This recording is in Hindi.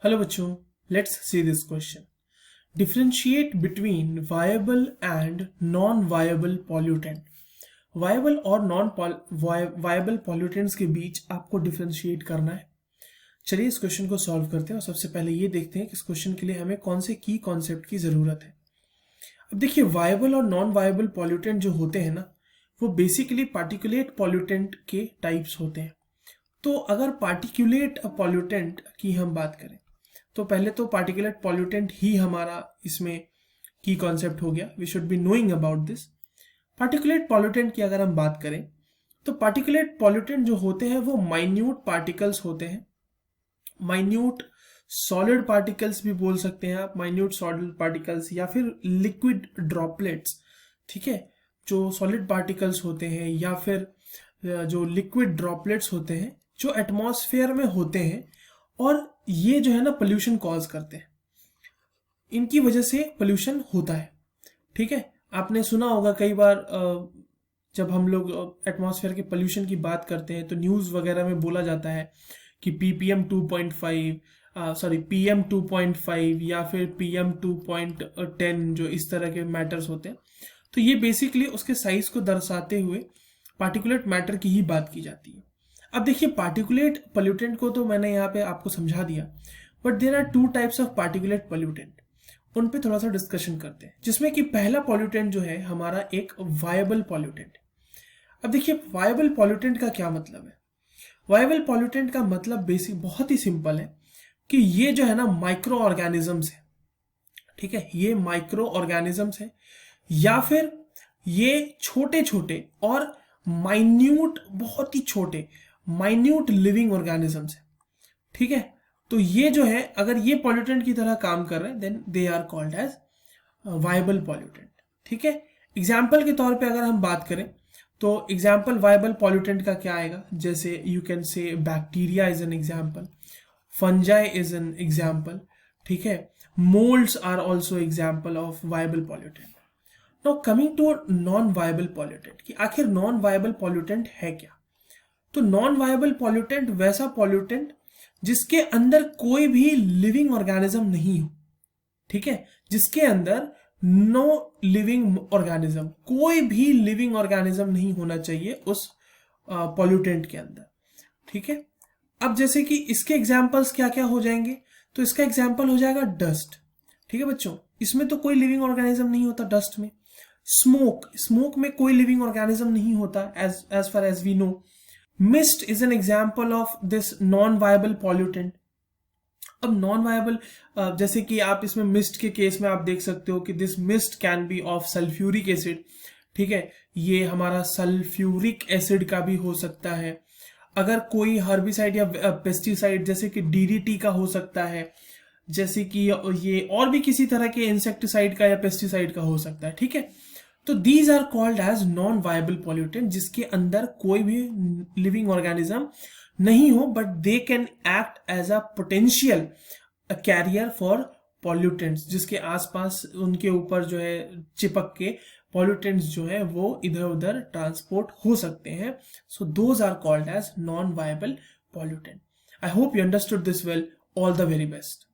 हेलो बच्चों, let's see this question. Differentiate between viable and non viable pollutant. Viable और नॉन वायबल पॉल्यूटेंट्स के बीच आपको डिफरेंशिएट करना है. चलिए इस क्वेश्चन को सॉल्व करते हैं और सबसे पहले ये देखते हैं कि इस क्वेश्चन के लिए हमें कौन से की कॉन्सेप्ट की ज़रूरत है. अब देखिए, वायबल और नॉन वायबल पॉल्यूटेंट जो होते हैं ना, वो बेसिकली पार्टिकुलेट पॉल्यूटेंट के टाइप्स होते हैं. तो अगर पार्टिकुलेट पॉल्यूटेंट की हम बात करें तो पहले तो पार्टिकुलेट पॉल्यूटेंट ही हमारा इसमें की कॉन्सेप्ट हो गया. We should be knowing about this. Particulate pollutant की अगर हम बात करें तो पार्टिकुलेट पॉल्यूटेंट जो होते हैं वो माइन्यूट पार्टिकल्स होते हैं. माइन्यूट सॉलिड पार्टिकल्स भी बोल सकते हैं आप, माइन्यूट सॉलिड पार्टिकल्स या फिर लिक्विड ड्रॉपलेट्स. ठीक है, जो सॉलिड पार्टिकल्स होते हैं या फिर जो लिक्विड ड्रॉपलेट्स होते हैं जो एटमॉस्फेयर में होते हैं, और ये जो है ना पोल्यूशन कॉज करते हैं. इनकी वजह से पोल्यूशन होता है. ठीक है, आपने सुना होगा कई बार जब हम लोग एटमॉस्फेयर के पोल्यूशन की बात करते हैं तो न्यूज़ वगैरह में बोला जाता है कि पीपीएम 2.5 पीएम 2.5 या फिर पीएम 2.10 जो इस तरह के मैटर्स होते हैं. तो ये बेसिकली उसके साइज को दर्शाते हुए पार्टिकुलेट मैटर की ही बात की जाती है. अब देखिए, पार्टिकुलेट पोल्यूटेंट को तो मैंने यहाँ पे आपको समझा दिया, but there are two types of particulate pollutant. उन पे थोड़ा सा डिस्कशन करते हैं, जिसमें कि पहला पोल्यूटेंट जो है हमारा एक वायबल पोल्यूटेंट. अब देखिए, वायबल पोल्यूटेंट का क्या मतलब है. वायबल पोल्यूटेंट का मतलब बेसिक बहुत ही सिंपल है कि ये जो है ना माइक्रो ऑर्गेनिजम्स है. ठीक है, ये माइक्रो ऑर्गेनिजम्स है या फिर ये छोटे छोटे और माइन्यूट, बहुत ही छोटे माइन्यूट लिविंग ऑर्गेनिजम्स है. ठीक है, तो ये जो है अगर ये पॉल्यूटेंट की तरह काम कर रहे हैं then they are called as viable pollutant. ठीक है, एग्जाम्पल के तौर पे अगर हम बात करें तो एग्जाम्पल वायबल पॉल्यूटेंट का क्या आएगा, जैसे you can say bacteria is an example, fungi is an example. ठीक है, moulds are also example of viable pollutant. Now coming to non viable pollutant, कि आखिर नॉन वायबल पॉल्यूटेंट है क्या. तो नॉन वायबल पॉल्यूटेंट वैसा पॉल्यूटेंट जिसके अंदर कोई भी लिविंग ऑर्गेनिज्म नहीं हो. ठीक है, जिसके अंदर नो लिविंग ऑर्गेनिज्म, कोई भी लिविंग ऑर्गेनिज्म नहीं होना चाहिए उस पॉल्यूटेंट के अंदर. ठीक है, अब जैसे कि इसके एग्जांपल्स क्या क्या हो जाएंगे, तो इसका एग्जांपल हो जाएगा डस्ट. ठीक है बच्चों, इसमें तो कोई लिविंग ऑर्गेनिज्म नहीं होता डस्ट में. स्मोक, स्मोक में कोई लिविंग ऑर्गेनिज्म नहीं होता as far as we know. Mist is an example of this non viable pollutant. अब नॉन वायबल, जैसे कि आप इसमें मिस्ट के केस में आप देख सकते हो कि this mist can be of sulphuric acid. ठीक है, ये हमारा सल्फ्यूरिक एसिड का भी हो सकता है. अगर कोई हर्बिसाइड या पेस्टिसाइड जैसे कि डीडीटी का हो सकता है, जैसे कि ये और भी किसी तरह के इंसेक्टिसाइड का या पेस्टिसाइड का हो सकता है. ठीक है, तो these are called as non viable pollutant, जिसके अंदर कोई भी लिविंग ऑर्गेनिज्म नहीं हो, but they can act as a potential carrier for pollutants, जिसके आसपास उनके ऊपर जो है चिपक के पॉल्यूटेंट्स जो है वो इधर उधर ट्रांसपोर्ट हो सकते हैं. So those are called as non viable pollutant. I hope you understood this well. All the very best.